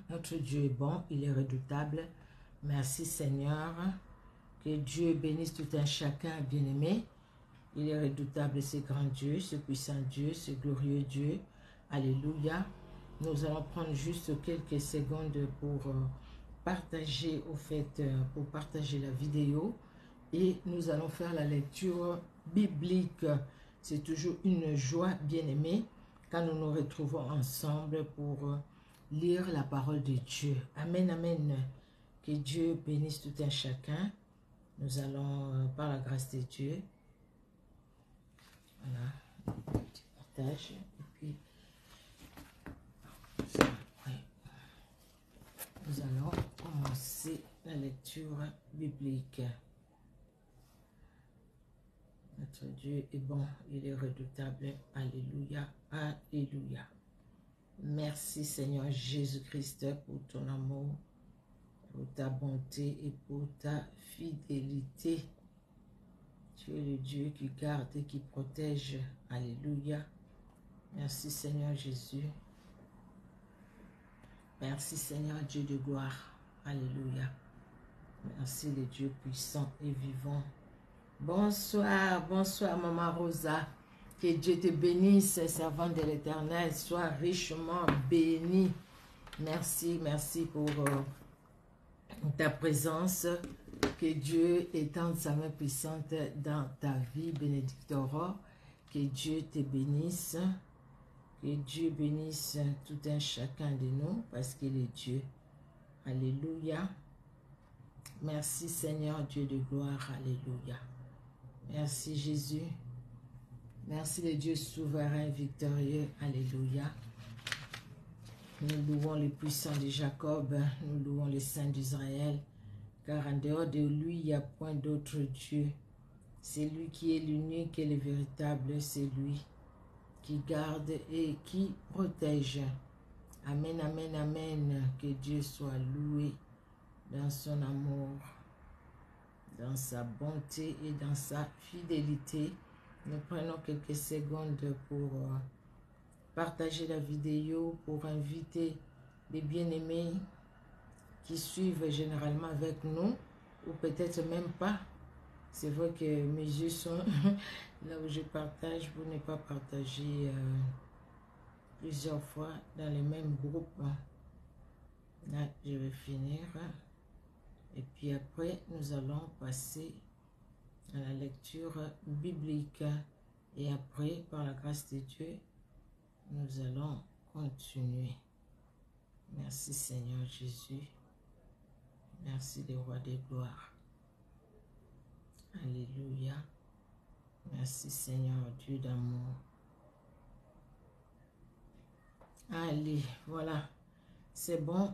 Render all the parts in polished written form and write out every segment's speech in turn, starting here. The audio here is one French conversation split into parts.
Notre Dieu est bon, il est redoutable. Merci Seigneur. Que Dieu bénisse tout un chacun bien-aimé. Il est redoutable, ce grand Dieu, ce puissant Dieu, ce glorieux Dieu. Alléluia. Nous allons prendre juste quelques secondes pour partager, pour partager la vidéo. Et nous allons faire la lecture biblique. C'est toujours une joie, bien-aimée, quand nous nous retrouvons ensemble pour lire la parole de Dieu. Amen, amen. Que Dieu bénisse tout un chacun. Nous allons, par la grâce de Dieu, voilà, un petit partage. Et puis, oui, nous allons commencer la lecture biblique. Notre Dieu est bon, il est redoutable. Alléluia, alléluia. Merci Seigneur Jésus-Christ pour ton amour, pour ta bonté et pour ta fidélité. Tu es le Dieu qui garde et qui protège. Alléluia. Merci Seigneur Jésus. Merci Seigneur Dieu de gloire. Alléluia. Merci le Dieu puissant et vivant. Bonsoir, bonsoir Maman Rosa. Que Dieu te bénisse, servante de l'Éternel. Sois richement béni. Merci, merci pour ta présence. Que Dieu étende sa main puissante dans ta vie, Bénédicte Aurore. Que Dieu te bénisse. Que Dieu bénisse tout un chacun de nous parce qu'il est Dieu. Alléluia. Merci Seigneur Dieu de gloire. Alléluia. Merci Jésus. Merci le Dieu souverain, victorieux. Alléluia. Nous louons le puissant de Jacob. Nous louons le saint d'Israël. Car en dehors de lui, il n'y a point d'autre Dieu. C'est lui qui est l'unique et le véritable. C'est lui qui garde et qui protège. Amen, amen, amen. Que Dieu soit loué dans son amour, dans sa bonté et dans sa fidélité. Nous prenons quelques secondes pour partager la vidéo, pour inviter les bien-aimés qui suivent généralement avec nous, ou peut-être même pas. C'est vrai que mes yeux sont là où je partage, pour ne pas partager plusieurs fois dans les mêmes groupes. Là, je vais finir. Et puis après, nous allons passer à la lecture biblique. Et après, par la grâce de Dieu, nous allons continuer. Merci Seigneur Jésus. Merci le roi des gloires. Alléluia. Merci Seigneur Dieu d'amour. Allez, voilà. C'est bon.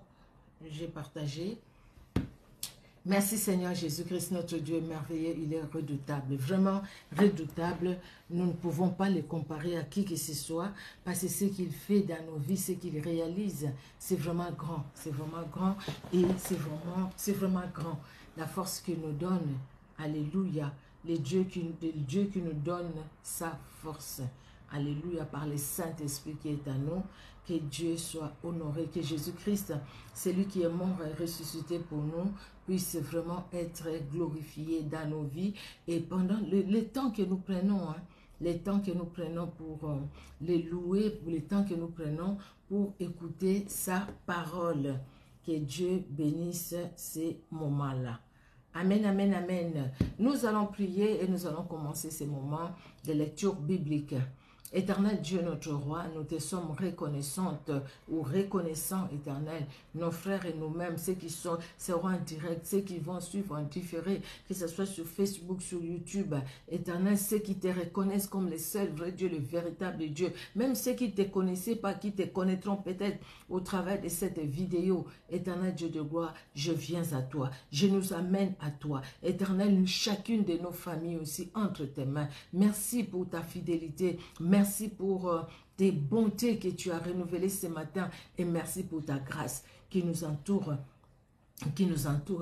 J'ai partagé. Merci Seigneur Jésus-Christ, notre Dieu est merveilleux, il est redoutable, vraiment redoutable. Nous ne pouvons pas le comparer à qui que ce soit, parce que ce qu'il fait dans nos vies, ce qu'il réalise, c'est vraiment grand et c'est vraiment grand. La force qu'il nous donne, alléluia, le Dieu qui nous donne sa force. Alléluia, par le Saint-Esprit qui est à nous, que Dieu soit honoré, que Jésus-Christ, celui qui est mort et ressuscité pour nous, puisse vraiment être glorifié dans nos vies. Et pendant le temps que nous prenons, les temps que nous prenons pour les louer, les temps que nous prenons pour écouter sa parole, que Dieu bénisse ces moments-là. Amen, amen, amen. Nous allons prier et nous allons commencer ces moments de lecture biblique. Éternel Dieu, notre roi, nous te sommes reconnaissantes ou reconnaissants, éternel, nos frères et nous-mêmes, ceux qui seront en direct, ceux qui vont suivre en différé, que ce soit sur Facebook, sur YouTube, éternel, ceux qui te reconnaissent comme le seul vrai Dieu, le véritable Dieu, même ceux qui ne te connaissaient pas, qui te connaîtront peut-être au travers de cette vidéo, éternel Dieu de gloire, je viens à toi, je nous amène à toi, éternel, chacune de nos familles aussi entre tes mains. Merci pour ta fidélité, merci pour tes bontés que tu as renouvelées ce matin et merci pour ta grâce qui nous entoure,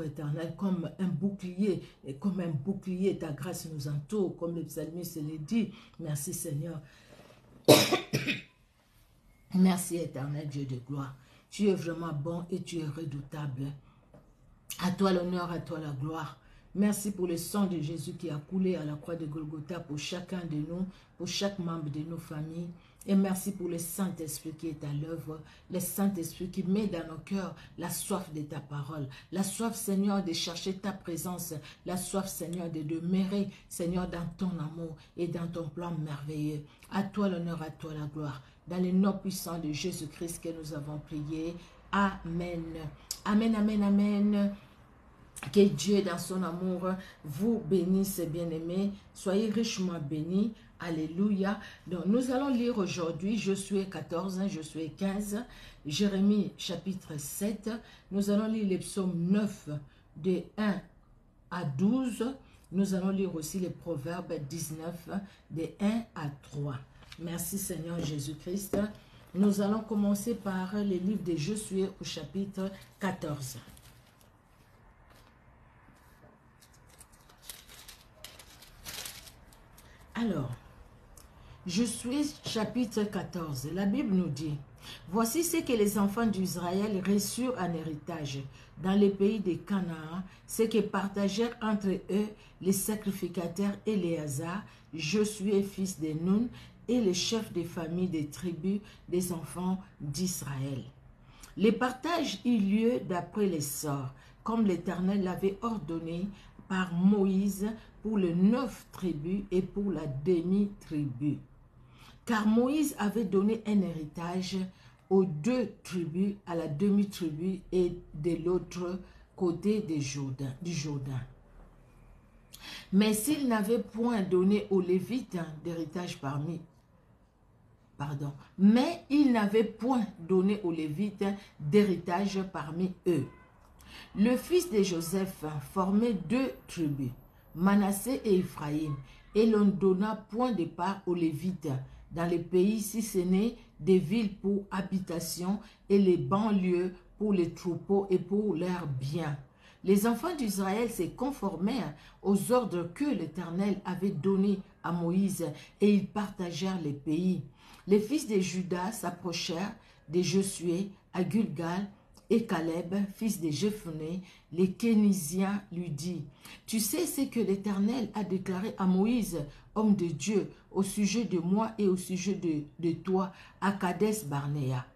éternel, comme un bouclier, et comme un bouclier, ta grâce nous entoure, comme le psalmiste le dit. Merci Seigneur. Merci éternel Dieu de gloire. Tu es vraiment bon et tu es redoutable. À toi l'honneur, à toi la gloire. Merci pour le sang de Jésus qui a coulé à la croix de Golgotha pour chacun de nous, pour chaque membre de nos familles. Et merci pour le Saint-Esprit qui est à l'œuvre, le Saint-Esprit qui met dans nos cœurs la soif de ta parole, la soif, Seigneur, de chercher ta présence, la soif, Seigneur, de demeurer, Seigneur, dans ton amour et dans ton plan merveilleux. À toi l'honneur, à toi la gloire. Dans le nom puissant de Jésus-Christ que nous avons prié. Amen. Amen, amen, amen. Que Dieu, dans son amour, vous bénisse, bien-aimés. Soyez richement bénis. Alléluia. Donc, nous allons lire aujourd'hui Josué 14, Josué 15, Jérémie chapitre 7. Nous allons lire les psaumes 9, de 1 à 12. Nous allons lire aussi les proverbes 19, de 1 à 3. Merci Seigneur Jésus-Christ. Nous allons commencer par les livres de Josué au chapitre 14. Alors, Josué chapitre 14, la Bible nous dit, « Voici ce que les enfants d'Israël reçurent en héritage dans les pays de Canaan, ce que partagèrent entre eux les sacrificateurs Éléazar, Josué fils de Nun, et les chefs des familles des tribus des enfants d'Israël. Le partage eut lieu d'après les sorts, comme l'Éternel l'avait ordonné par Moïse pour les 9 tribus et pour la demi-tribu. Car Moïse avait donné un héritage aux 2 tribus, à la demi-tribu et de l'autre côté du Jourdain. Mais s'il n'avait point donné aux Lévites d'héritage mais il n'avait point donné aux Lévites d'héritage parmi eux. Le fils de Joseph formait 2 tribus, Manassé et Ephraïm, et l'on ne donna point de part aux Lévites dans les pays, si ce n'est des villes pour habitation et les banlieues pour les troupeaux et pour leurs biens. Les enfants d'Israël se conformèrent aux ordres que l'Éternel avait donnés à Moïse et ils partagèrent les pays. Les fils de Juda s'approchèrent de Josué à Gilgal et Caleb, fils de Jephunné, les Kénisiens, lui dit, « Tu sais ce que l'Éternel a déclaré à Moïse, homme de Dieu, au sujet de moi et au sujet de toi à Kadès Barnéa.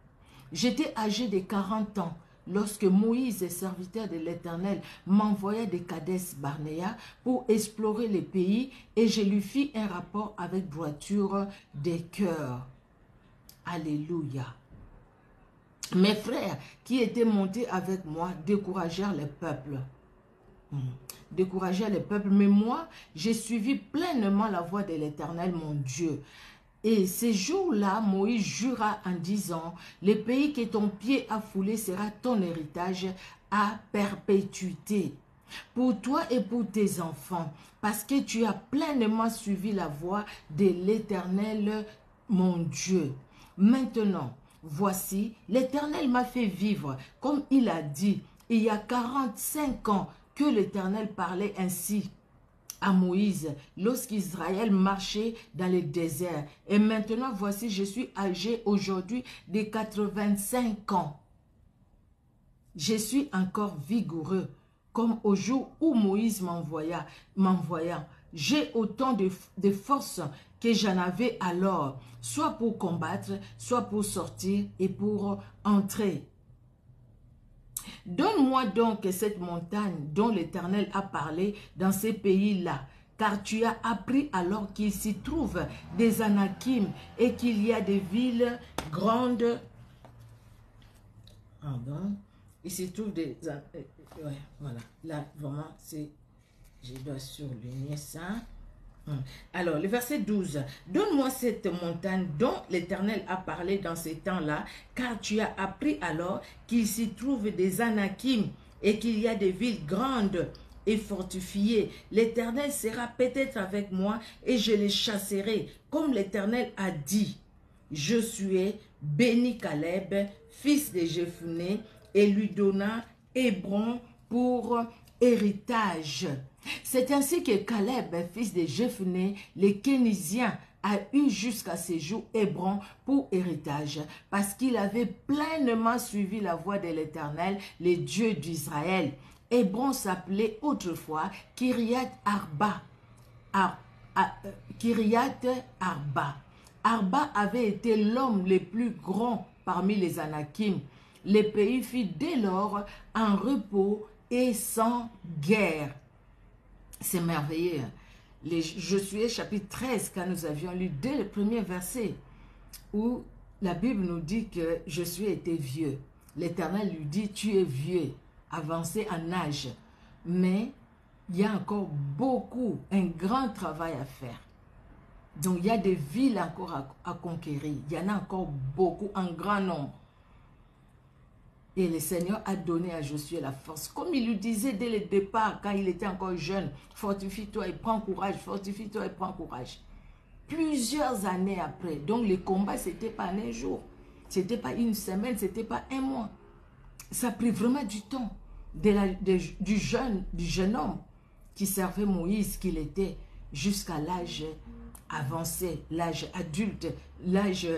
J'étais âgé de 40 ans lorsque Moïse, serviteur de l'Éternel, m'envoya de Kadès Barnéa pour explorer les pays et je lui fis un rapport avec droiture des cœurs. » Alléluia. Mes frères qui étaient montés avec moi découragèrent les peuples. Découragèrent les peuples, mais moi, j'ai suivi pleinement la voie de l'Éternel, mon Dieu. Et ces jours-là, Moïse jura en disant, « Le pays que ton pied a foulé sera ton héritage à perpétuité. Pour toi et pour tes enfants, parce que tu as pleinement suivi la voie de l'Éternel, mon Dieu. Maintenant, voici, l'Éternel m'a fait vivre, comme il a dit, il y a 45 ans que l'Éternel parlait ainsi à Moïse lorsqu'Israël marchait dans le désert. Et maintenant, voici, je suis âgé aujourd'hui de 85 ans. Je suis encore vigoureux, comme au jour où Moïse m'envoya. J'ai autant de force que j'en avais alors, soit pour combattre, soit pour sortir et pour entrer. Donne-moi donc cette montagne dont l'Éternel a parlé dans ces pays-là, car tu as appris alors qu'il s'y trouve des Anakim et qu'il y a des villes grandes. Pardon. Il s'y trouve des... ouais, voilà. Là, vraiment, c'est... Je dois surligner ça. Alors, le verset 12. Donne-moi cette montagne dont l'Éternel a parlé dans ces temps-là, car tu as appris alors qu'il s'y trouve des Anakim et qu'il y a des villes grandes et fortifiées. L'Éternel sera peut-être avec moi et je les chasserai, comme l'Éternel a dit. Josué bénit Caleb, fils de Jephunné, et lui donna Hébron pour héritage. C'est ainsi que Caleb, fils de Jephunné, les Kénisiens, a eu jusqu'à ses jours Hébron pour héritage, parce qu'il avait pleinement suivi la voie de l'Éternel, le Dieu d'Israël. Hébron s'appelait autrefois Kiriath Arba. Kiriath Arba. Arba avait été l'homme le plus grand parmi les Anakim. Le pays fut dès lors en repos et sans guerre. C'est merveilleux. Josué chapitre 13, quand nous avions lu dès le premier verset, où la Bible nous dit que Josué était vieux. L'Éternel lui dit, tu es vieux, avancé en âge, mais il y a encore beaucoup, un grand travail à faire. Donc il y a des villes encore à conquérir, il y en a encore beaucoup, en grand nombre. Et le Seigneur a donné à Josué la force. Comme il lui disait dès le départ, quand il était encore jeune, fortifie-toi et prends courage, fortifie-toi et prends courage. Plusieurs années après, donc les combats, ce n'était pas un jour, ce n'était pas une semaine, ce n'était pas un mois. Ça a pris vraiment du temps du jeune homme qui servait Moïse qu'il était jusqu'à l'âge avancé, l'âge adulte, l'âge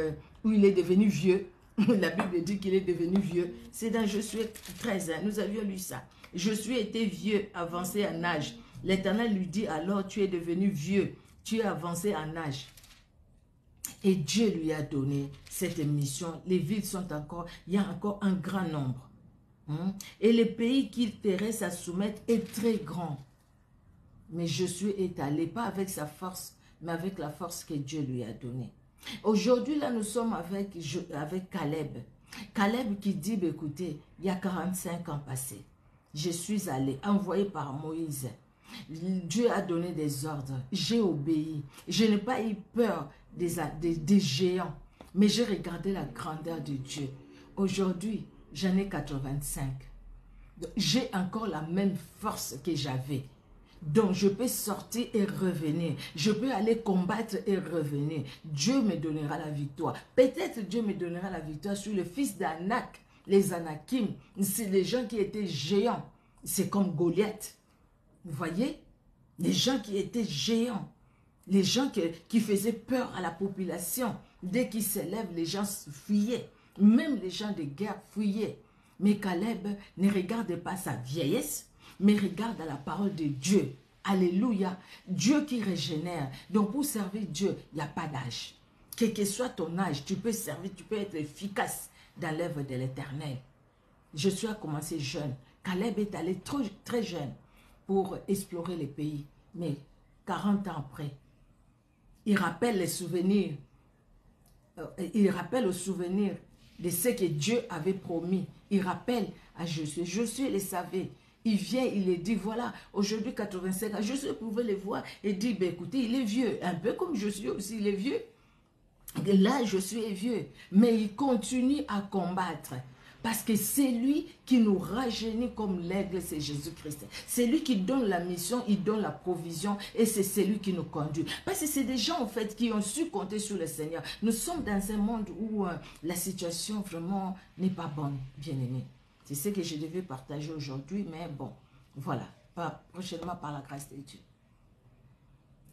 où il est devenu vieux. La Bible dit qu'il est devenu vieux. C'est dans Josué 13, nous avions lu ça. Josué était vieux, avancé en âge. L'Éternel lui dit alors, tu es devenu vieux, tu es avancé en âge. Et Dieu lui a donné cette mission. Les villes sont encore, il y a encore un grand nombre. Et le pays qu'il te reste à soumettre est très grand. Mais Josué est allé, pas avec sa force, mais avec la force que Dieu lui a donnée. Aujourd'hui, là, nous sommes avec Caleb. Caleb qui dit, écoutez, il y a 45 ans passés, je suis allé, envoyé par Moïse. Dieu a donné des ordres, j'ai obéi. Je n'ai pas eu peur des géants, mais j'ai regardé la grandeur de Dieu. Aujourd'hui, j'en ai 85. J'ai encore la même force que j'avais. Donc, je peux sortir et revenir. Je peux aller combattre et revenir. Dieu me donnera la victoire. Peut-être Dieu me donnera la victoire sur le fils d'Anak, les Anakim. C'est les gens qui étaient géants. C'est comme Goliath. Vous voyez? Les gens qui étaient géants. Les gens qui faisaient peur à la population. Dès qu'ils s'élèvent, les gens fuyaient. Même les gens de guerre fuyaient. Mais Caleb ne regardait pas sa vieillesse, mais regarde à la parole de Dieu. Alléluia. Dieu qui régénère. Donc pour servir Dieu, il n'y a pas d'âge. Quel que soit ton âge, tu peux servir, tu peux être efficace dans l'œuvre de l'Éternel. Josué a commencé jeune. Caleb est allé très jeune pour explorer les pays. Mais 40 ans après, il rappelle les souvenirs. Il rappelle aux souvenirs de ce que Dieu avait promis. Il rappelle à Josué. Josué le savait. Il vient, il les dit, voilà, aujourd'hui 85 ans. Josué pouvait les voir et dire, ben, écoutez, il est vieux. Un peu comme Josué aussi, il est vieux. Et là, Josué est vieux. Mais il continue à combattre. Parce que c'est lui qui nous rajeunit comme l'aigle, c'est Jésus-Christ. C'est lui qui donne la mission, il donne la provision et c'est celui qui nous conduit. Parce que c'est des gens en fait qui ont su compter sur le Seigneur. Nous sommes dans un monde où la situation vraiment n'est pas bonne, bien-aimés. C'est ce que je devais partager aujourd'hui, mais bon, voilà, prochainement par la grâce de Dieu.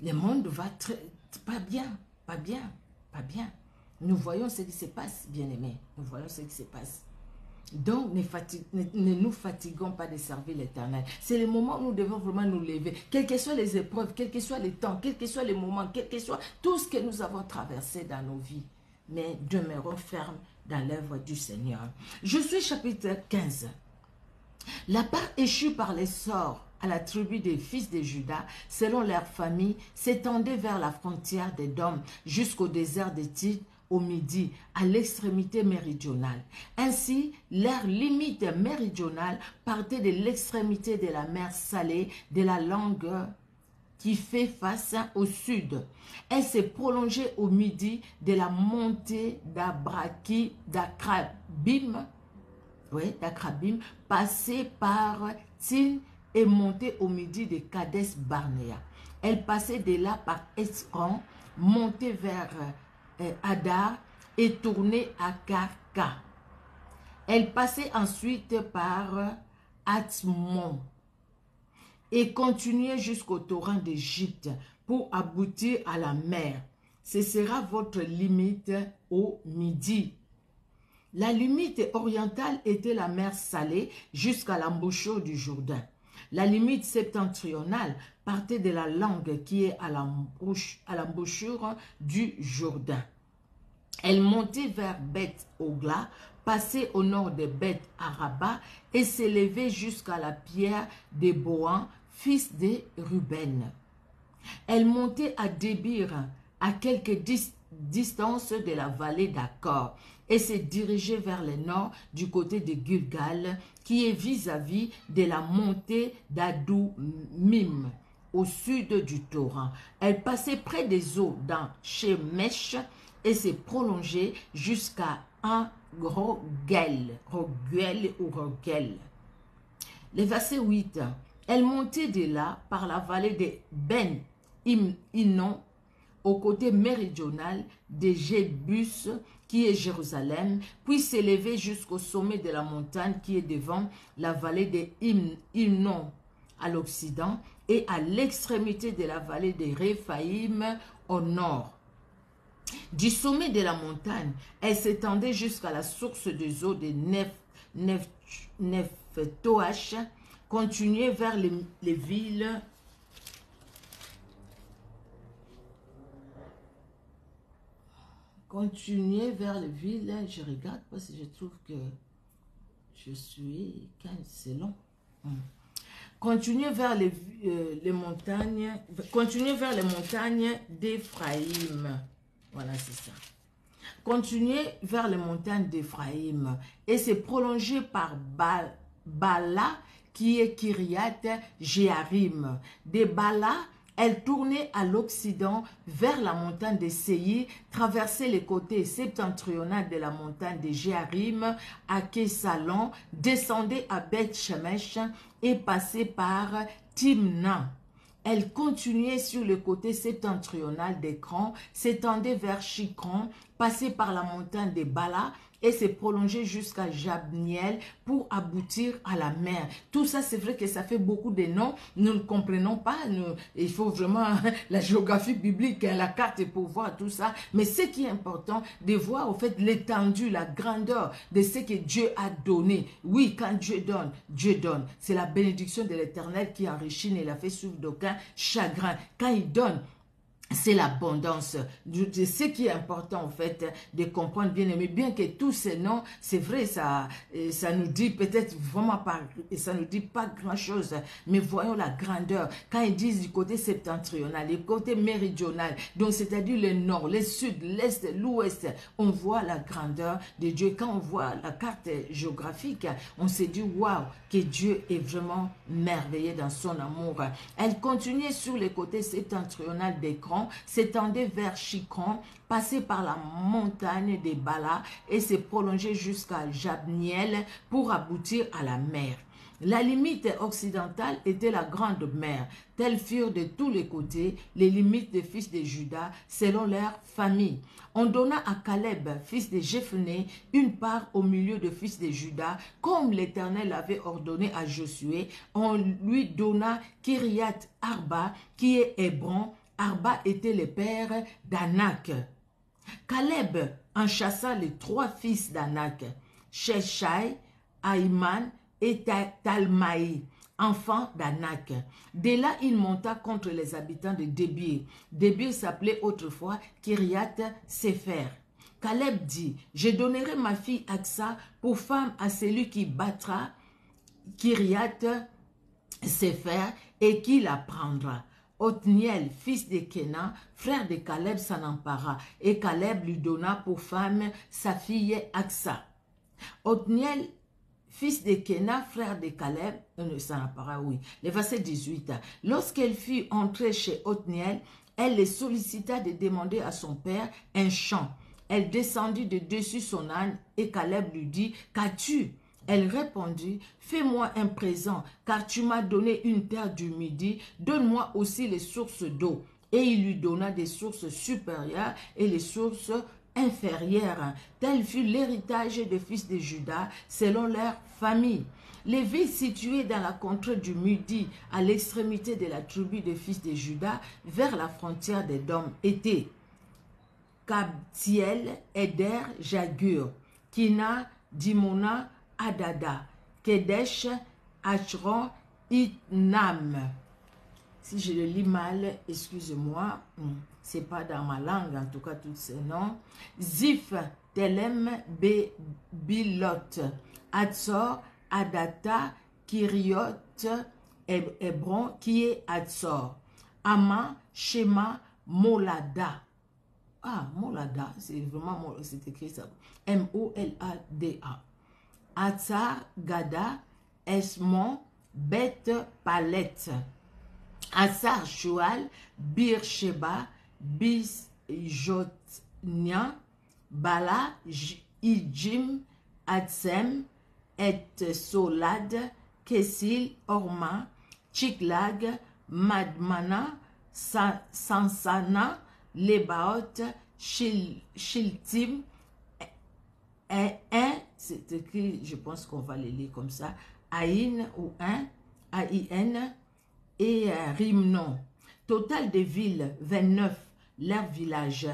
Le monde va pas bien, pas bien, pas bien. Nous voyons ce qui se passe, bien-aimés. Nous voyons ce qui se passe. Donc, ne nous fatiguons pas de servir l'Éternel. C'est le moment où nous devons vraiment nous lever. Quelles que soient les épreuves, quels que soient les temps, quels que soient les moments, quel que soit tout ce que nous avons traversé dans nos vies. Mais demeurons fermes dans l'œuvre du Seigneur. Josué chapitre 15. La part échue par les sorts à la tribu des fils de Juda, selon leur famille, s'étendait vers la frontière d'Édom jusqu'au désert de Tigre, au midi, à l'extrémité méridionale. Ainsi, leur limite méridionale partait de l'extrémité de la mer Salée, de la langue qui fait face au sud. Elle s'est prolongée au midi de la montée d'Akrabim, passée par Tin et montée au midi de Kades Barnea. Elle passait de là par Esron, montée vers Hadar et tournée à Karka. Elle passait ensuite par Atmon et continuait jusqu'au torrent d'Égypte pour aboutir à la mer. ce sera votre limite au midi. La limite orientale était la mer Salée jusqu'à l'embouchure du Jourdain. La limite septentrionale partait de la langue qui est à l'embouchure du Jourdain. Elle montait vers Beth-Ogla, passait au nord de Beth-Araba et s'élevait jusqu'à la pierre de Bohan, fils de Ruben. Elle montait à Débir, à quelques distance de la vallée d'Accor, et se dirigeait vers le nord du côté de Gilgal, qui est vis-à-vis de la montée d'Adoumim, au sud du torrent. Elle passait près des eaux dans Shemesh et s'est prolongée jusqu'à un Rogel. Le verset 8. Elle montait de là par la vallée de Ben-Hinnom au côté méridional de Jébus, qui est Jérusalem, puis s'élevait jusqu'au sommet de la montagne qui est devant la vallée de Hinnom à l'occident et à l'extrémité de la vallée de Réphaïm au nord. Du sommet de la montagne, elle s'étendait jusqu'à la source des eaux de Nephtoach, continuait vers les villes je regarde parce que je trouve que je suis, c'est long. Continuez vers les montagnes, d'Éphraïm. Voilà, c'est ça. Continuez vers les montagnes d'Éphraïm et se prolonger par Bala, qui est Kiriath Jéarim. De Bala, elle tournait à l'occident vers la montagne de Séir, traversait les côtés septentrionaux de la montagne de Jéarim à Kesalon, descendait à Beth-Shemesh et passait par Timna. Elle continuait sur le côté septentrional d'Écran, s'étendait vers Chicron, passait par la montagne de Bala et s'est prolongée jusqu'à Jabniel pour aboutir à la mer. Tout ça, c'est vrai que ça fait beaucoup de noms. Nous ne comprenons pas. Il faut vraiment la géographie biblique, la carte pour voir tout ça. Mais ce qui est important, de voir au fait l'étendue, la grandeur de ce que Dieu a donné. Oui, quand Dieu donne, Dieu donne. C'est la bénédiction de l'Éternel qui enrichit et la fait souffrir d'aucun chagrin. Quand il donne, c'est l'abondance. De ce qui est important, en fait, de comprendre, bien aimé, bien que tous ces noms, c'est vrai, ça nous dit peut-être vraiment pas, ça nous dit pas grand-chose, mais voyons la grandeur. Quand ils disent du côté septentrional, du côté méridional, donc c'est-à-dire le nord, le sud, l'est, l'ouest, on voit la grandeur de Dieu. Quand on voit la carte géographique, on se dit, waouh, que Dieu est vraiment merveilleux dans son amour. Elle continuait sur les côtés septentrional d'Écran, s'étendait vers Chicron, passait par la montagne des Bala et s'est prolongé jusqu'à Jabniel pour aboutir à la mer. La limite occidentale était la grande mer. Telles furent de tous les côtés les limites des fils de Juda selon leur famille. On donna à Caleb, fils de Jephné, une part au milieu des fils de Juda, comme l'Éternel avait ordonné à Josué. On lui donna Kiriath Arba, qui est Hébron. Arba était le père d'Anak. Caleb en chassa les trois fils d'Anak, Sheshai, Aïman et Talmaï, enfants d'Anak. De là, il monta contre les habitants de Débir. Débir s'appelait autrefois Kiriath Sefer. Caleb dit, je donnerai ma fille Aksa pour femme à celui qui battra Kiriath Sefer et qui la prendra. Othniel, fils de Kénan, frère de Caleb, s'en empara, et Caleb lui donna pour femme sa fille Aksa. Othniel, fils de Kénan, frère de Caleb, s'en empara, oui. Le verset 18. Lorsqu'elle fut entrée chez Othniel, elle le sollicita de demander à son père un champ. Elle descendit de dessus son âne, et Caleb lui dit, qu'as-tu? Elle répondit, fais-moi un présent, car tu m'as donné une terre du Midi, donne-moi aussi les sources d'eau. Et il lui donna des sources supérieures et les sources inférieures. Tel fut l'héritage des fils de Juda, selon leur famille. Les villes situées dans la contrée du Midi, à l'extrémité de la tribu des fils de Juda, vers la frontière d'Édom, étaient Kabtiel, Eder, Jagur, Kina, Dimona, Adada, Kedesh, Achron, Itnam. Si je le lis mal, excusez-moi, c'est pas dans ma langue, en tout cas, tous ces noms. Ziph, Telem, Bilot, Atzor, Adata, Kiriot, Hébron, qui est Atzor. Ama, Shema, Molada. Ah, Molada, c'est vraiment, c'est écrit ça. M-O-L-A-D-A. Atzar, Gada, Esmon, Bet, Palet. Asar, Shual, Beersheba, Bisjotnia, Bala, Ijim, Atsem, Et Solad, Kessil, Orma, Chiklag, Madmana, Sansana, Lebaot, Shiltim, c'est écrit, je pense qu'on va les lire comme ça, Aïn ou A-I-N, et Rimnon. Total de villes, 29, leurs villages.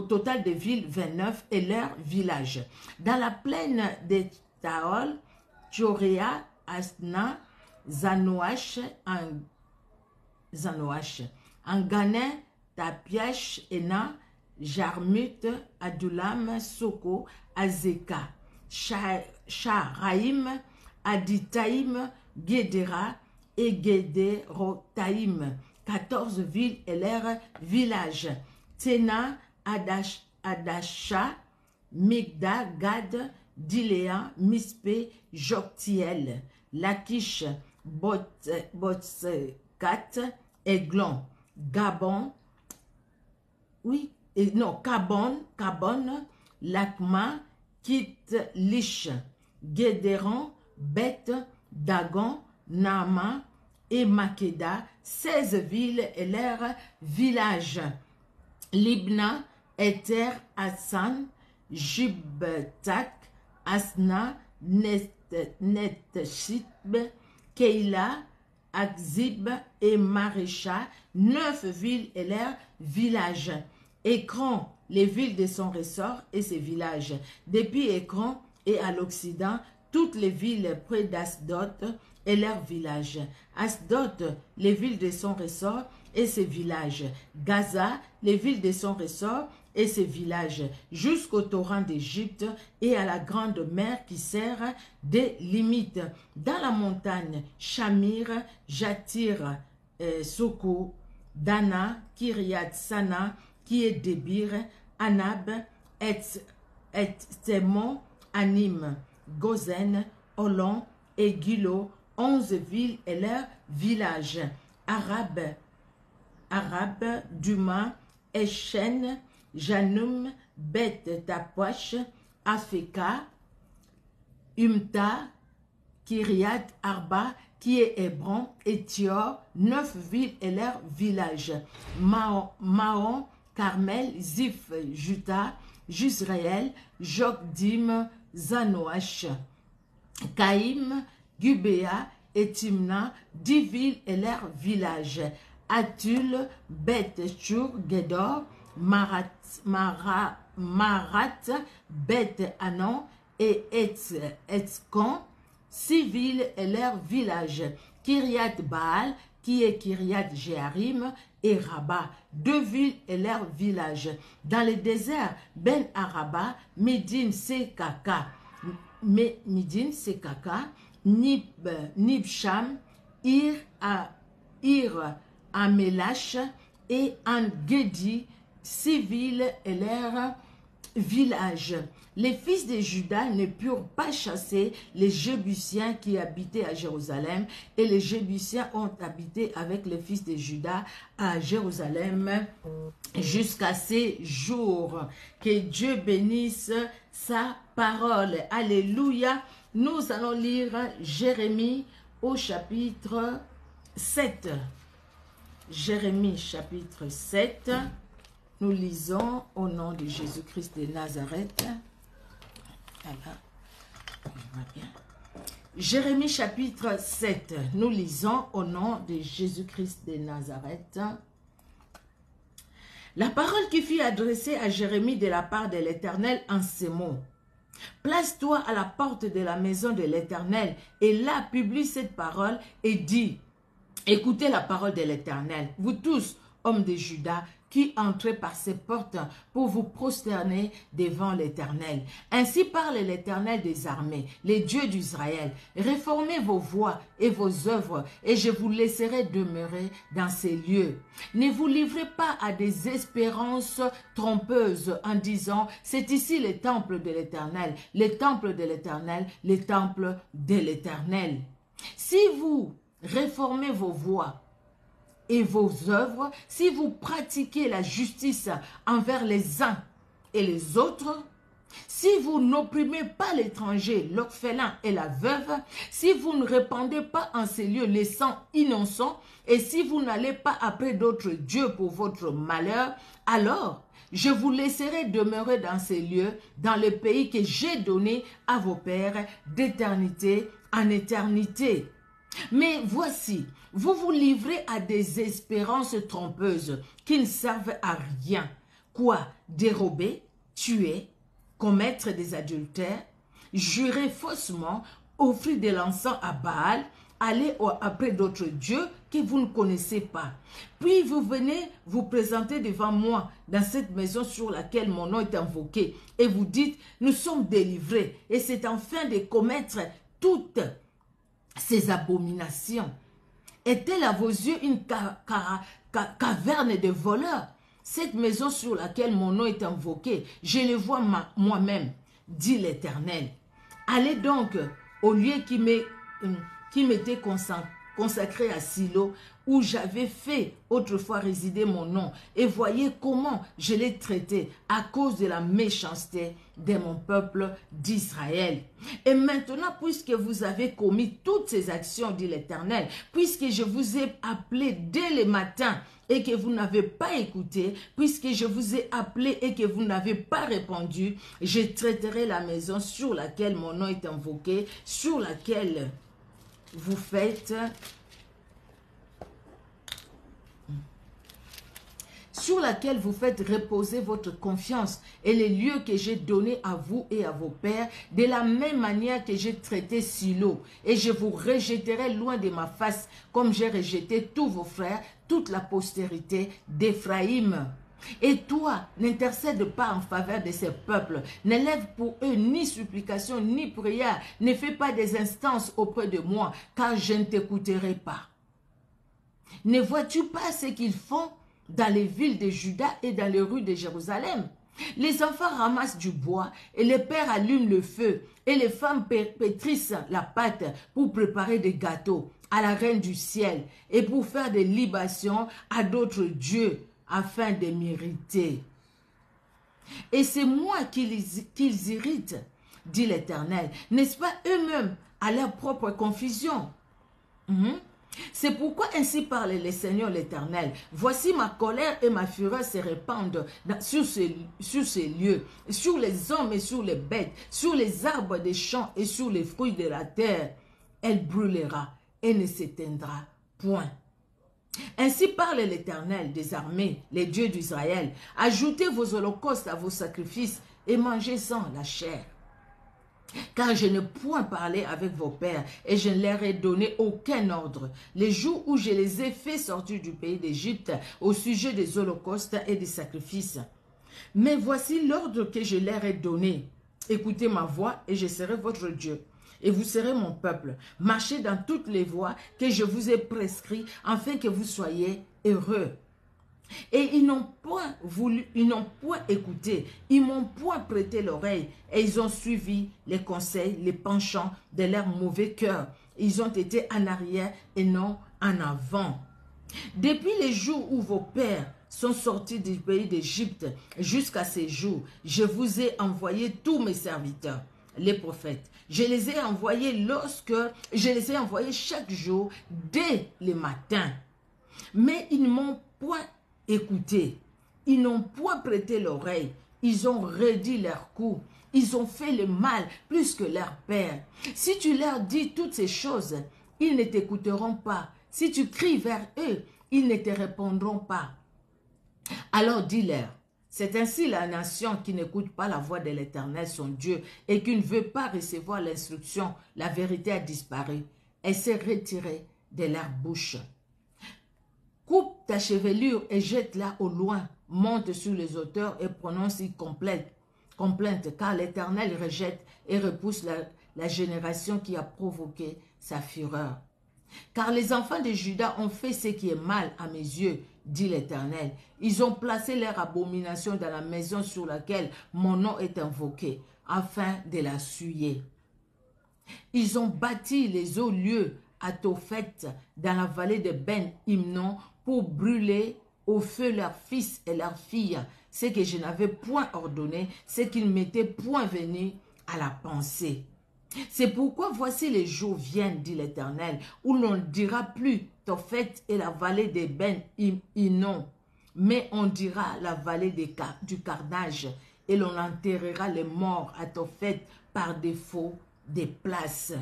Total de villes, 29 et leurs villages. Dans la plaine de Taol, Tchorea, Asna, Zanoach, Angané, Tapiach, Ena, Jarmut, Adulam, Soko, Azeka, Sharaim, Aditaim, Guédera, et Guédérotaïm, 14 villes et leurs villages. Tena, Adasha, Migda, Gad, Diléa, Mispé, Joktiel, Lakish, Botskat, Aiglon, Gabon, oui, et non, Cabon, Lakma, Kit, Lish, Guédéron, Beth, Dagon, Nama et Makeda, 16 villes et leurs villages. Libna, Eter, Hassan, Jibtak, Asna, Netshib, Keila, Akzib et Marécha, 9 villes et leurs villages. Écran, les villes de son ressort et ses villages. Depuis Écran et à l'Occident, toutes les villes près d'Asdod et leurs villages. Asdod, les villes de son ressort et ses villages. Gaza, les villes de son ressort et ses villages. Jusqu'au torrent d'Égypte et à la grande mer qui sert des limites. Dans la montagne, Shamir, Jatir, Soko, Dana, Kiryat Sana, qui est Débir, Anab, Temon, Anim, Gozen, Olon et Gilo, 11 villes et leurs villages. Arabe, Duma, Echen, Janoum, Bet Tapouach, Afeka, Umta, Kiryat Arba, qui est Hébron, et Thior, 9 villes et leurs villages. Mahon, Carmel, Ziph, Juta, Juzraël, Jokdim, Zanoach, Caïm, Gubéa et Timna, 10 villes et leurs villages. Atul, Beth Tchour, Gedor, Marat, Beth Anon et Etzkon, 6 villes et leurs villages. Kiryat Baal, qui est Kiryat Jearim, et Rabat, 2 villes et leurs villages. Dans le désert, Ben Araba, Médine Sekaka, Nibsham, Ir Amelash et Angedi, 6 villes et leurs villages. Les fils de Juda ne purent pas chasser les Jébusiens qui habitaient à Jérusalem, et les Jébusiens ont habité avec les fils de Juda à Jérusalem jusqu'à ces jours. Que Dieu bénisse sa parole. Alléluia. Nous allons lire Jérémie au chapitre 7. Jérémie chapitre 7. Nous lisons au nom de Jésus-Christ de Nazareth. Voilà. Jérémie chapitre 7. Nous lisons au nom de Jésus-Christ de Nazareth. La parole qui fut adressée à Jérémie de la part de l'Éternel en ces mots. Place-toi à la porte de la maison de l'Éternel et là publie cette parole et dis, écoutez la parole de l'Éternel, vous tous, hommes de Juda, qui entrez par ces portes pour vous prosterner devant l'Éternel. Ainsi parle l'Éternel des armées, les dieux d'Israël. Réformez vos voies et vos œuvres, et je vous laisserai demeurer dans ces lieux. Ne vous livrez pas à des espérances trompeuses en disant, c'est ici le temple de l'Éternel, le temple de l'Éternel, le temple de l'Éternel. Si vous réformez vos voies, et vos œuvres, si vous pratiquez la justice envers les uns et les autres, si vous n'opprimez pas l'étranger, l'orphelin et la veuve, si vous ne répandez pas en ces lieux les sangs innocents, et si vous n'allez pas après d'autres dieux pour votre malheur, alors je vous laisserai demeurer dans ces lieux, dans le pays que j'ai donné à vos pères d'éternité en éternité. Mais voici, vous vous livrez à des espérances trompeuses qui ne servent à rien. Quoi? Dérober, tuer, commettre des adultères, jurer faussement, offrir de l'encens à Baal, aller après d'autres dieux que vous ne connaissez pas. Puis vous venez vous présenter devant moi dans cette maison sur laquelle mon nom est invoqué et vous dites, nous sommes délivrés et c'est enfin de commettre toutes ces abominations. Est-elle à vos yeux une caverne de voleurs? Cette maison sur laquelle mon nom est invoqué, je le vois moi-même, dit l'Éternel. Allez donc au lieu qui m'était consacré à Silo, où j'avais fait autrefois résider mon nom, et voyez comment je l'ai traité à cause de la méchanceté de mon peuple d'Israël. Et maintenant, puisque vous avez commis toutes ces actions, dit l'Éternel, puisque je vous ai appelé dès le matin et que vous n'avez pas écouté, puisque je vous ai appelé et que vous n'avez pas répondu, je traiterai la maison sur laquelle mon nom est invoqué, sur laquelle vous faites reposer votre confiance et les lieux que j'ai donnés à vous et à vos pères, de la même manière que j'ai traité Silo, et je vous rejetterai loin de ma face, comme j'ai rejeté tous vos frères, toute la postérité d'Éphraïm. Et toi, n'intercède pas en faveur de ces peuples, n'élève pour eux ni supplication ni prière, ne fais pas des instances auprès de moi, car je ne t'écouterai pas. Ne vois-tu pas ce qu'ils font dans les villes de Juda et dans les rues de Jérusalem? Les enfants ramassent du bois et les pères allument le feu et les femmes pétrissent la pâte pour préparer des gâteaux à la reine du ciel et pour faire des libations à d'autres dieux afin de m'irriter. Et c'est moi qu'ils irritent, dit l'Éternel. N'est-ce pas eux-mêmes à leur propre confusion? C'est pourquoi ainsi parle le Seigneur l'Éternel. Voici ma colère et ma fureur se répandent sur ces lieux, sur les hommes et sur les bêtes, sur les arbres des champs et sur les fruits de la terre. Elle brûlera et ne s'éteindra point. Ainsi parle l'Éternel des armées, les dieux d'Israël. Ajoutez vos holocaustes à vos sacrifices et mangez-en la chair. Car je n'ai point parlé avec vos pères et je ne leur ai donné aucun ordre. Les jours où je les ai fait sortir du pays d'Égypte au sujet des holocaustes et des sacrifices. Mais voici l'ordre que je leur ai donné. Écoutez ma voix et je serai votre Dieu. Et vous serez mon peuple. Marchez dans toutes les voies que je vous ai prescrites afin que vous soyez heureux. Et ils n'ont point voulu, ils n'ont point écouté, ils m'ont point prêté l'oreille et ils ont suivi les conseils, les penchants de leur mauvais cœur. Ils ont été en arrière et non en avant. Depuis les jours où vos pères sont sortis du pays d'Égypte jusqu'à ces jours, je vous ai envoyé tous mes serviteurs, les prophètes. Je les ai envoyés chaque jour dès le matin. Mais ils ne m'ont point écouté. Ils n'ont point prêté l'oreille. Ils ont redit leur coup. Ils ont fait le mal plus que leur père. Si tu leur dis toutes ces choses, ils ne t'écouteront pas. Si tu cries vers eux, ils ne te répondront pas. Alors dis-leur, c'est ainsi la nation qui n'écoute pas la voix de l'Éternel, son Dieu, et qui ne veut pas recevoir l'instruction. La vérité a disparu. Elle s'est retirée de leur bouche. Coupe ta chevelure et jette-la au loin. Monte sur les auteurs et prononce-y complainte, car l'Éternel rejette et repousse la génération qui a provoqué sa fureur. Car les enfants de Juda ont fait ce qui est mal à mes yeux, dit l'Éternel. Ils ont placé leur abomination dans la maison sur laquelle mon nom est invoqué, afin de la souiller. Ils ont bâti les hauts lieux à Tophet dans la vallée de Ben-Himnon pour brûler au feu leurs fils et leurs filles, ce que je n'avais point ordonné, ce qu'ils m'étaient point venu à la pensée. C'est pourquoi voici les jours viennent, dit l'Éternel, où l'on ne dira plus Tophet et la vallée de Ben-Himnon, mais on dira la vallée du carnage, et l'on enterrera les morts à Tophet par défaut des places.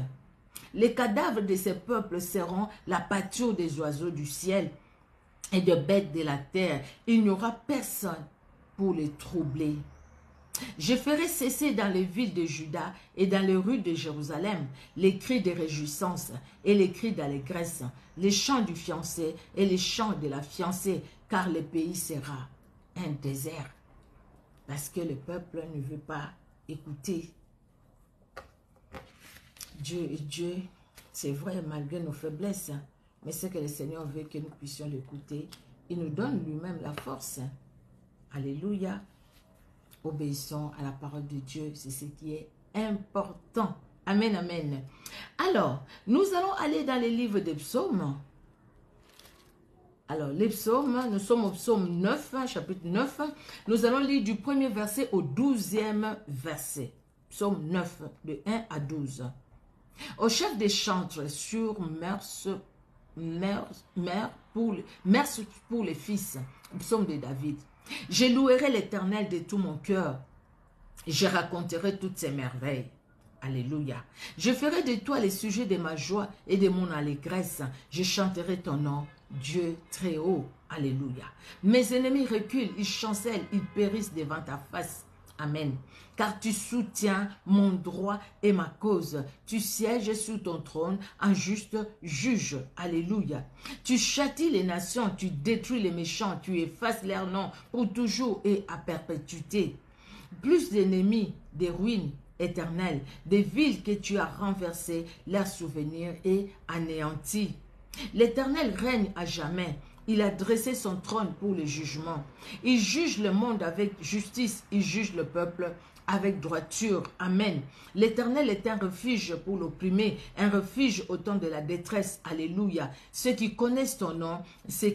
Les cadavres de ces peuples seront la pâture des oiseaux du ciel et de bêtes de la terre. Il n'y aura personne pour les troubler. Je ferai cesser dans les villes de Juda et dans les rues de Jérusalem les cris de réjouissance et les cris d'allégresse, les chants du fiancé et les chants de la fiancée, car le pays sera un désert. Parce que le peuple ne veut pas écouter. Dieu est Dieu, c'est vrai, malgré nos faiblesses, mais c'est que le Seigneur veut que nous puissions l'écouter. Il nous donne lui-même la force. Alléluia. Obéissons à la parole de Dieu, c'est ce qui est important. Amen, amen. Alors, nous allons aller dans les livres des psaumes. Alors, les psaumes, nous sommes au psaume 9, chapitre 9. Nous allons lire du premier verset au 12e verset. Psaume 9, de 1 à 12. Au chef des chantres sur mère pour les fils, psaume de David. Je louerai l'Éternel de tout mon cœur. Je raconterai toutes ses merveilles. Alléluia. Je ferai de toi les sujets de ma joie et de mon allégresse. Je chanterai ton nom, Dieu très haut. Alléluia. Mes ennemis reculent, ils chancellent, ils périssent devant ta face. Amen. Car tu soutiens mon droit et ma cause. Tu sièges sur ton trône en juste juge. Alléluia. Tu châties les nations, tu détruis les méchants, tu effaces leurs noms pour toujours et à perpétuité. Plus d'ennemis, des ruines éternelles, des villes que tu as renversées, leurs souvenirs et anéantis. L'Éternel règne à jamais. Il a dressé son trône pour le jugement. Il juge le monde avec justice. Il juge le peuple avec droiture. Amen. L'Éternel est un refuge pour l'opprimé, un refuge au temps de la détresse. Alléluia. Ceux qui connaissent ton nom se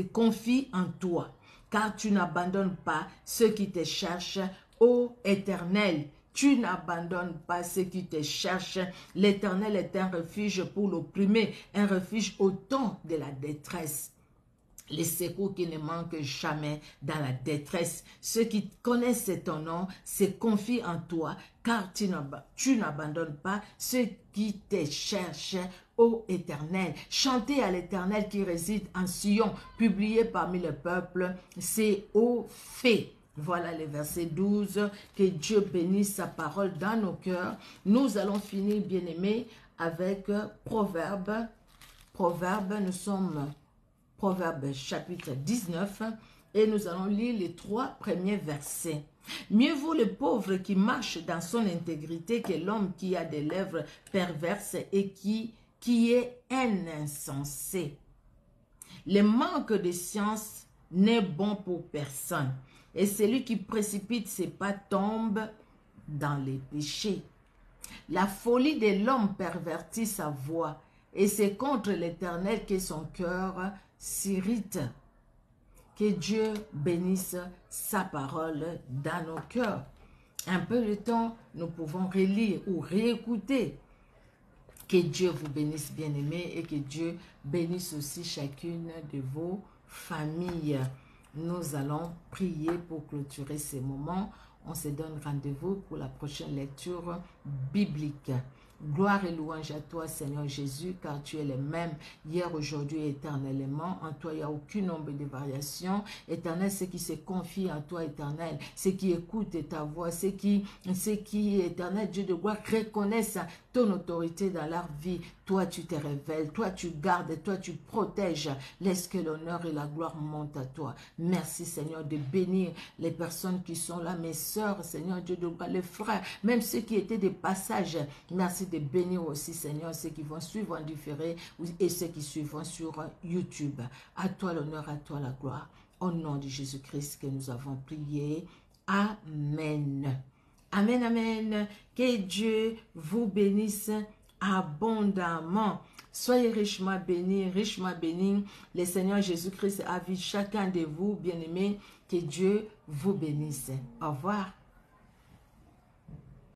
confient en toi, car tu n'abandonnes pas ceux qui te cherchent, ô Éternel. Tu n'abandonnes pas ceux qui te cherchent. L'Éternel est un refuge pour l'opprimé, un refuge au temps de la détresse. Les secours qui ne manquent jamais dans la détresse. Ceux qui connaissent ton nom se confient en toi, car tu n'abandonnes pas ceux qui te cherchent, ô Éternel. Chantez à l'Éternel qui réside en Sion, publié parmi le peuple, c'est au fait. Voilà le verset 12, que Dieu bénisse sa parole dans nos cœurs. Nous allons finir, bien-aimés, avec Proverbe. Nous sommes Proverbe chapitre 19 et nous allons lire les 3 premiers versets. Mieux vaut le pauvre qui marche dans son intégrité que l'homme qui a des lèvres perverses et qui est un insensé. Le manque de science n'est bon pour personne. Et celui qui précipite ses pas tombe dans les péchés. La folie de l'homme pervertit sa voix, et c'est contre l'Éternel que son cœur s'irrite. Que Dieu bénisse sa parole dans nos cœurs. Un peu de temps, nous pouvons relire ou réécouter. Que Dieu vous bénisse, bien-aimés, et que Dieu bénisse aussi chacune de vos familles. Nous allons prier pour clôturer ces moments. On se donne rendez-vous pour la prochaine lecture biblique. Gloire et louange à toi, Seigneur Jésus, car tu es le même hier, aujourd'hui et éternellement. En toi, il n'y a aucune ombre de variation. Éternel, ceux qui se confient en toi, Éternel, ceux qui écoutent ta voix, ceux qui, Éternel, Dieu de gloire, reconnaissent ton autorité dans leur vie. Toi, tu te révèles, toi, tu gardes, toi, tu protèges. Laisse que l'honneur et la gloire montent à toi. Merci, Seigneur, de bénir les personnes qui sont là, mes sœurs, Seigneur, Dieu de gloire, les frères, même ceux qui étaient des passages. Merci de bénir aussi, Seigneur, ceux qui vont suivre en différé et ceux qui suivront sur YouTube. À toi l'honneur, à toi la gloire. Au nom de Jésus-Christ que nous avons prié. Amen. Amen, amen. Que Dieu vous bénisse abondamment. Soyez richement bénis, richement bénis. Le Seigneur Jésus-Christ a vu chacun de vous, bien-aimés. Que Dieu vous bénisse. Au revoir.